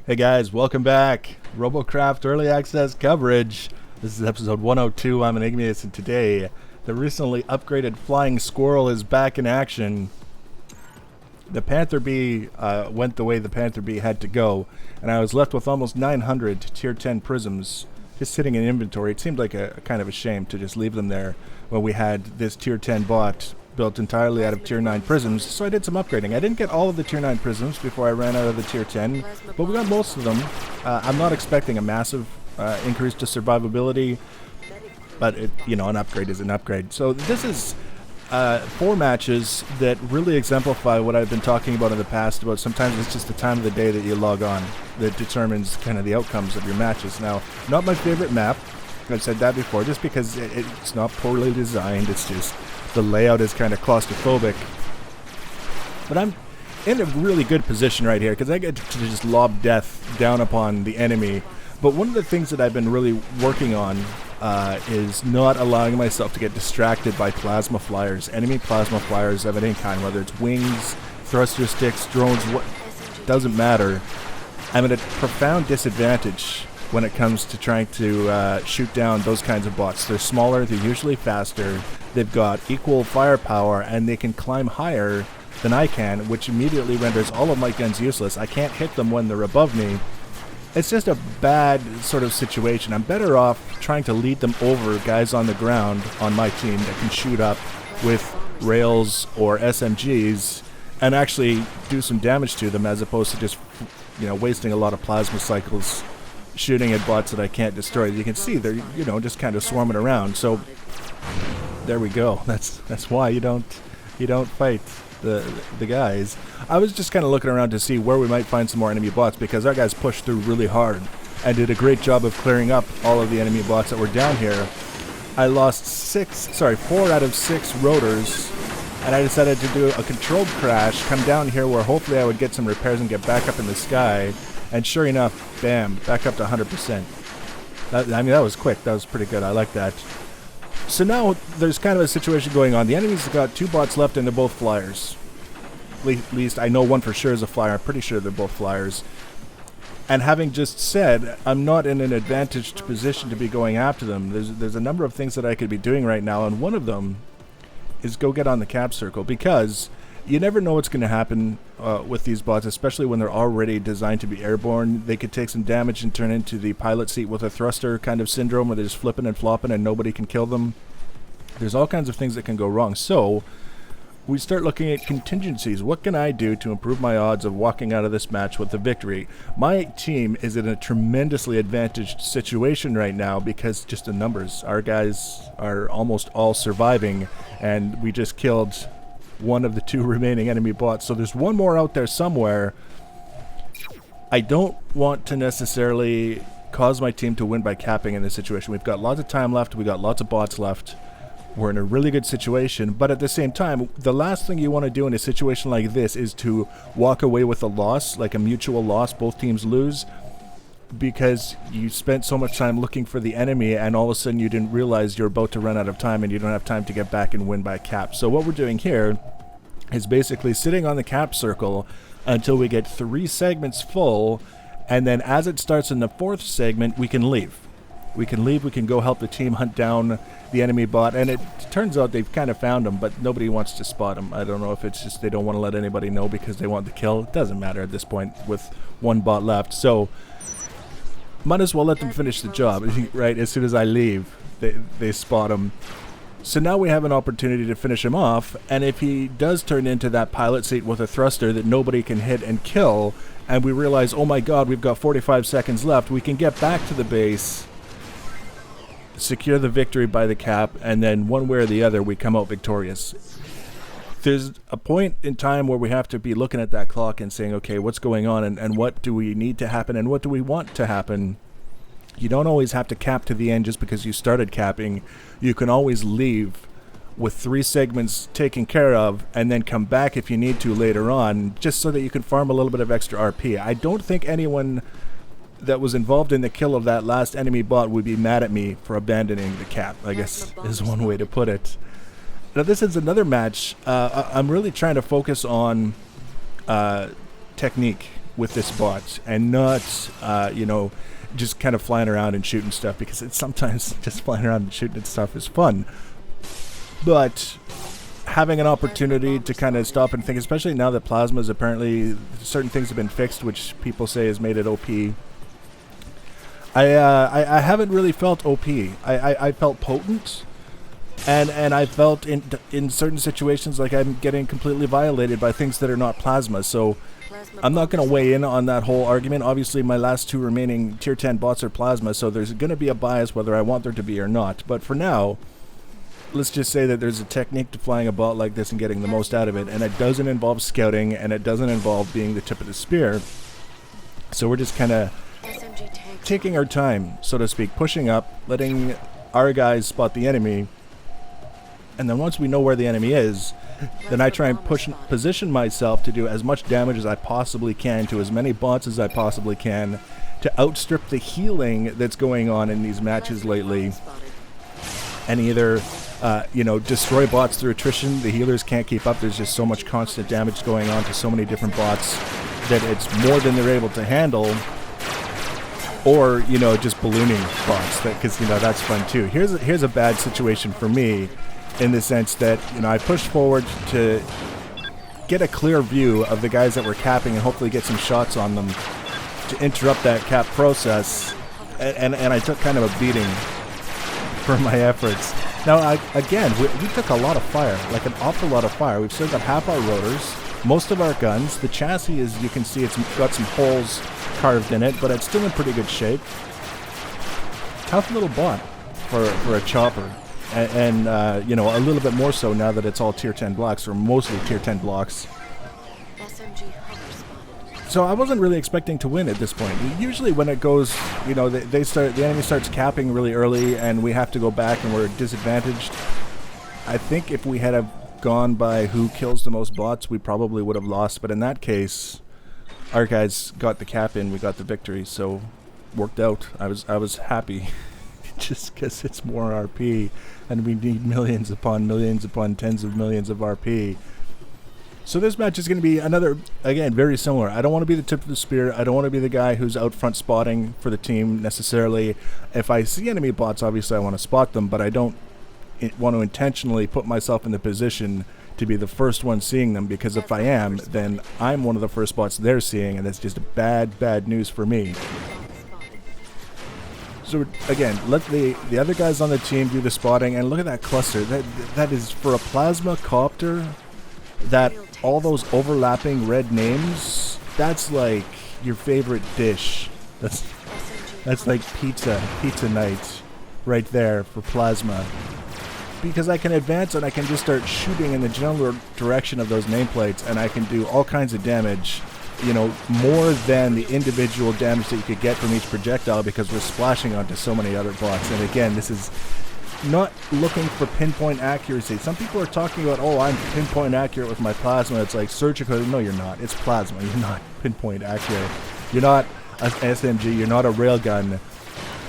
Hey guys, welcome back. Robocraft early access coverage. This is episode 102. I'm Enigmius, and today the recently upgraded Flying Squirrel is back in action. The Panther Bee went the way the Panther Bee had to go, and I was left with almost 900 tier 10 prisms just sitting in inventory. It seemed like a kind of a shame to just leave them there when we had this tier 10 bot built entirely out of tier 9 prisms, so I did some upgrading. I didn't get all of the tier 9 prisms before I ran out of the tier 10, but we got most of them. I'm not expecting a massive increase to survivability, but an upgrade is an upgrade. So this is 4 matches that really exemplify what I've been talking about in the past, about sometimes it's just the time of the day that you log on that determines kind of the outcomes of your matches. Now, not my favorite map, I've said that before, just because it's not poorly designed, it's just the layout is kind of claustrophobic. But I'm in a really good position right here because I get to just lob death down upon the enemy. But one of the things that I've been really working on is not allowing myself to get distracted by plasma flyers, enemy plasma flyers of any kind, whether it's wings, thruster sticks, drones, what doesn't matter. I'm at a profound disadvantage when it comes to trying to shoot down those kinds of bots. They're smaller, they're usually faster, they've got equal firepower, and they can climb higher than I can, which immediately renders all of my guns useless. I can't hit them when they're above me. It's just a bad sort of situation. I'm better off trying to lead them over guys on the ground on my team that can shoot up with rails or SMGs and actually do some damage to them, as opposed to just wasting a lot of plasma cycles shooting at bots that I can't destroy. You can see they're just kind of swarming around. So there we go. That's why you don't fight the guys. I was just kind of looking around to see where we might find some more enemy bots, because our guys pushed through really hard and did a great job of clearing up all of the enemy bots that were down here. I lost 4 out of 6 rotors, and I decided to do a controlled crash, come down here where hopefully I would get some repairs and get back up in the sky. And sure enough, bam, back up to 100%. That was quick. That was pretty good. I like that. So now there's kind of a situation going on. The enemy's got 2 bots left, and they're both flyers. At least I know one for sure is a flyer. I'm pretty sure they're both flyers. And having just said, I'm not in an advantaged position to be going after them. There's a number of things that I could be doing right now, and one of them is go get on the cap circle, because you never know what's going to happen with these bots, especially when they're already designed to be airborne. They could take some damage and turn into the pilot seat with a thruster kind of syndrome, where they're just flipping and flopping and nobody can kill them. There's all kinds of things that can go wrong. So we start looking at contingencies. What can I do to improve my odds of walking out of this match with a victory? My team is in a tremendously advantaged situation right now because just the numbers. Our guys are almost all surviving, and we just killed one of the 2 remaining enemy bots. So there's one more out there somewhere. I don't want to necessarily cause my team to win by capping in this situation. We've got lots of time left. We've got lots of bots left. We're in a really good situation, but at the same time, the last thing you want to do in a situation like this is to walk away with a loss, like a mutual loss, both teams lose, because you spent so much time looking for the enemy and all of a sudden you didn't realize you're about to run out of time and you don't have time to get back and win by cap. So what we're doing here is basically sitting on the cap circle until we get 3 segments full, and then as it starts in the 4th segment, we can leave. We can go help the team hunt down the enemy bot, and it turns out they've kind of found him, but nobody wants to spot him. I don't know if it's just they don't want to let anybody know because they want the kill. It doesn't matter at this point with 1 bot left. So might as well let them finish the job, right? As soon as I leave, they spot him. So now we have an opportunity to finish him off, and if he does turn into that pilot seat with a thruster that nobody can hit and kill, and we realize, oh my god, we've got 45 seconds left, we can get back to the base, secure the victory by the cap, and then one way or the other, we come out victorious. There's a point in time where we have to be looking at that clock and saying, okay, what's going on, and what do we need to happen, and what do we want to happen? You don't always have to cap to the end just because you started capping. You can always leave with 3 segments taken care of and then come back if you need to later on, just so that you can farm a little bit of extra RP. I don't think anyone that was involved in the kill of that last enemy bot would be mad at me for abandoning the cap, I guess is one way to put it. Now this is another match. I'm really trying to focus on technique with this bot and not, just kind of flying around and shooting stuff, because it's sometimes just flying around and shooting at stuff is fun. But having an opportunity to kind of stop and think, especially now that Plasma's apparently, certain things have been fixed, which people say has made it OP. I haven't really felt OP. I felt potent, and I felt in certain situations like I'm getting completely violated by things that are not Plasma. So I'm not going to weigh in on that whole argument. Obviously, my last two remaining tier 10 bots are Plasma, so there's going to be a bias whether I want there to be or not. But for now, let's just say that there's a technique to flying a bot like this and getting the most out of it, and it doesn't involve scouting, and it doesn't involve being the tip of the spear. So we're just kind of taking our time, so to speak, pushing up, letting our guys spot the enemy, and then once we know where the enemy is, then I try and position myself to do as much damage as I possibly can to as many bots as I possibly can to outstrip the healing that's going on in these matches lately, and either destroy bots through attrition. The healers can't keep up. There's just so much constant damage going on to so many different bots that it's more than they're able to handle. Or, just ballooning bots, because, that's fun too. Here's a bad situation for me, in the sense that, I pushed forward to get a clear view of the guys that were capping and hopefully get some shots on them to interrupt that cap process, and I took kind of a beating for my efforts. Now, we took a lot of fire, like an awful lot of fire. We've still got half our rotors, most of our guns. The chassis, as you can see, it's got some holes carved in it, but it's still in pretty good shape. Tough little bot for a chopper, and a little bit more so now that it's all tier 10 blocks, or mostly tier 10 blocks. So I wasn't really expecting to win at this point. Usually when it goes, the enemy starts capping really early and we have to go back and we're disadvantaged. I think if we had have gone by who kills the most bots, we probably would have lost, but in that case, our guys got the cap in, we got the victory, so worked out. I was happy, just because it's more RP, and we need millions upon tens of millions of RP. So this match is going to be another, again, very similar. I don't want to be the tip of the spear. I don't want to be the guy who's out front spotting for the team necessarily. If I see enemy bots, obviously I want to spot them, but I don't want to intentionally put myself in the position to be the first one seeing them, because if I am, then I'm one of the first bots they're seeing, and that's just bad news for me. So again, let the other guys on the team do the spotting, and look at that cluster. That is, for a Plasma copter, that all those overlapping red names, that's like your favorite dish. That's like pizza night right there for Plasma. Because I can advance and I can just start shooting in the general direction of those nameplates, and I can do all kinds of damage, more than the individual damage that you could get from each projectile, because we're splashing onto so many other blocks. And again, this is not looking for pinpoint accuracy. Some people are talking about, I'm pinpoint accurate with my Plasma. It's like surgical. No, you're not. It's Plasma. You're not pinpoint accurate. You're not an SMG. You're not a railgun.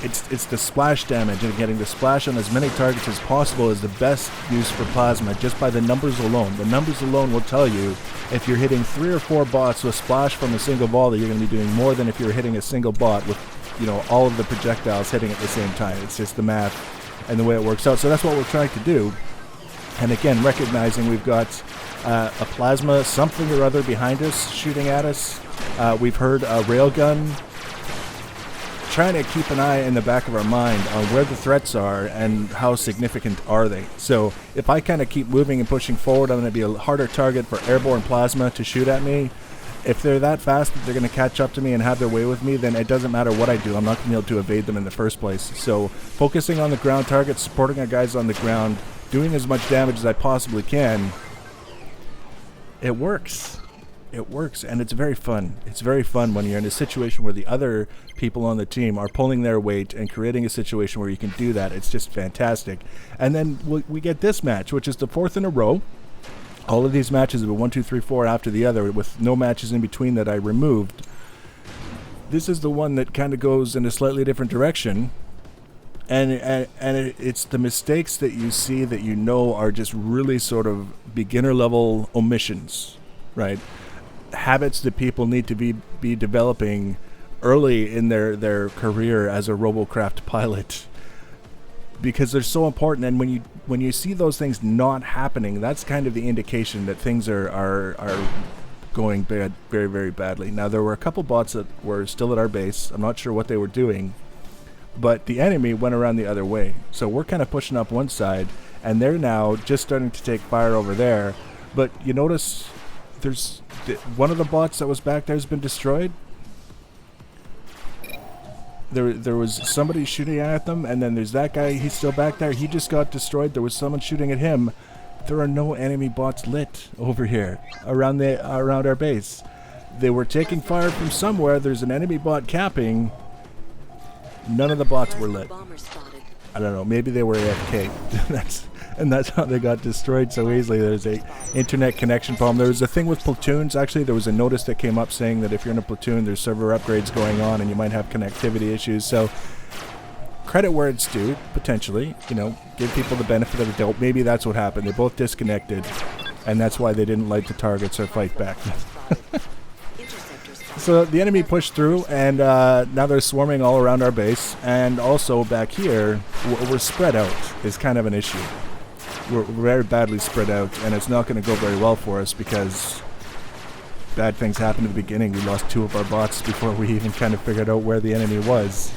It's the splash damage, and getting the splash on as many targets as possible is the best use for Plasma, just by the numbers alone. The numbers alone will tell you if you're hitting 3 or 4 bots with splash from a single volley, you're going to be doing more than if you're hitting a single bot with, all of the projectiles hitting at the same time. It's just the math and the way it works out. So that's what we're trying to do. And again, recognizing we've got a Plasma something or other behind us shooting at us. We've heard a railgun. Trying to keep an eye in the back of our mind on where the threats are and how significant are they. So if I kind of keep moving and pushing forward, I'm going to be a harder target for airborne Plasma to shoot at me. If they're that fast that they're going to catch up to me and have their way with me, then it doesn't matter what I do. I'm not going to be able to evade them in the first place. So focusing on the ground targets, supporting our guys on the ground, doing as much damage as I possibly can, it works. It works, and it's very fun. It's very fun when you're in a situation where the other people on the team are pulling their weight and creating a situation where you can do that. It's just fantastic. And then we get this match, which is the 4th in a row. All of these matches have been 1, 2, 3, 4 after the other, with no matches in between that I removed. This is the one that kind of goes in a slightly different direction. And it's the mistakes that you see that are just really sort of beginner level omissions, right? habits that people need to be developing early in their career as a Robocraft pilot, because they're so important. And when you see those things not happening, that's kind of the indication that things are going bad, very, very badly. Now, there were a couple bots that were still at our base. I'm not sure what they were doing, but the enemy went around the other way. So we're kind of pushing up one side, and they're now just starting to take fire over there. But you notice there's one of the bots that was back there has been destroyed. There was somebody shooting at them, and then there's that guy. He's still back there. He just got destroyed. There was someone shooting at him. There are no enemy bots lit over here around our base. They were taking fire from somewhere. There's an enemy bot capping. None of the bots were lit. I don't know. Maybe they were AFK. that's how they got destroyed so easily. There's a internet connection problem. There was a thing with platoons. Actually, there was a notice that came up saying that if you're in a platoon, there's server upgrades going on, and you might have connectivity issues. So credit where it's due, potentially. You know, give people the benefit of the doubt. Maybe that's what happened. They both disconnected, and that's why they didn't light the targets or fight back. So the enemy pushed through, and now they're swarming all around our base. And also back here, we're spread out is kind of an issue. We're very badly spread out, and it's not going to go very well for us because bad things happened at the beginning. We lost 2 of our bots before we even kind of figured out where the enemy was.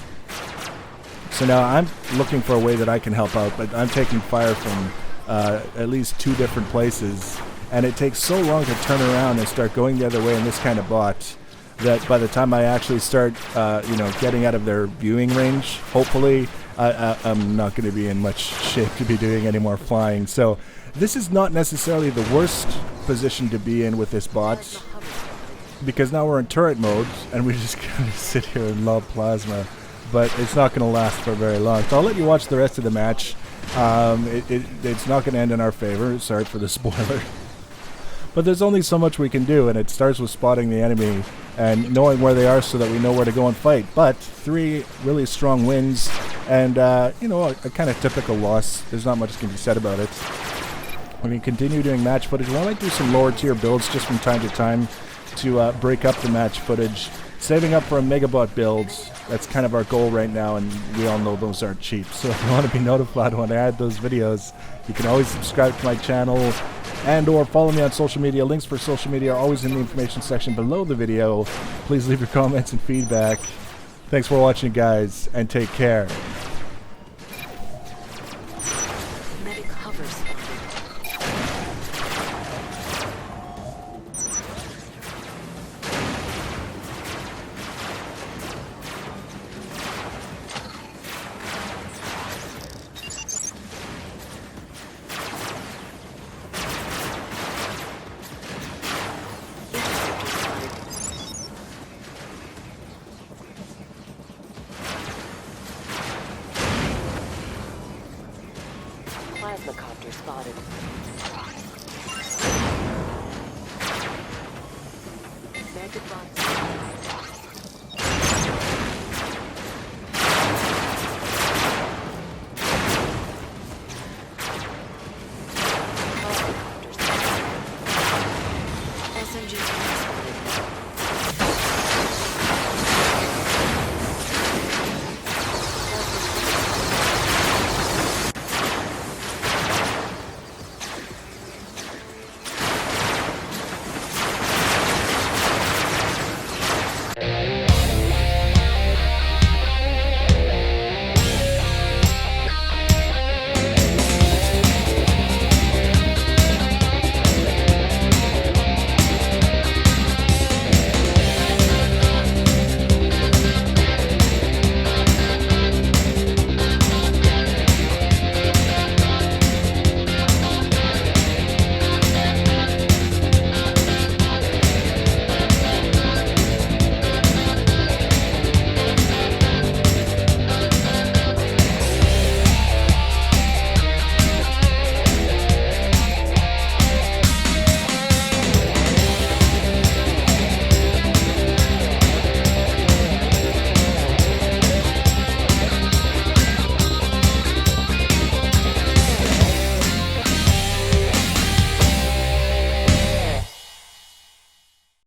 So now I'm looking for a way that I can help out, but I'm taking fire from at least 2 different places, and it takes so long to turn around and start going the other way in this kind of bot that by the time I actually start, getting out of their viewing range, hopefully, I'm not going to be in much shape to be doing any more flying. So this is not necessarily the worst position to be in with this bot, because now we're in turret mode, and we just kind of sit here and lob plasma. But it's not going to last for very long. So I'll let you watch the rest of the match. It's not going to end in our favor. Sorry for the spoiler. But there's only so much we can do, and it starts with spotting the enemy and knowing where they are so that we know where to go and fight. But 3 really strong wins and, a kind of typical loss. There's not much can be said about it. We're going to continue doing match footage. We want to do some lower tier builds just from time to time to break up the match footage. Saving up for a Megabot build. That's kind of our goal right now, and we all know those aren't cheap. So if you want to be notified when I add those videos, you can always subscribe to my channel and or follow me on social media. Links for social media are always in the information section below the video. Please leave your comments and feedback. Thanks for watching, guys, and take care. Plasmacopter spotted. Bandit bots.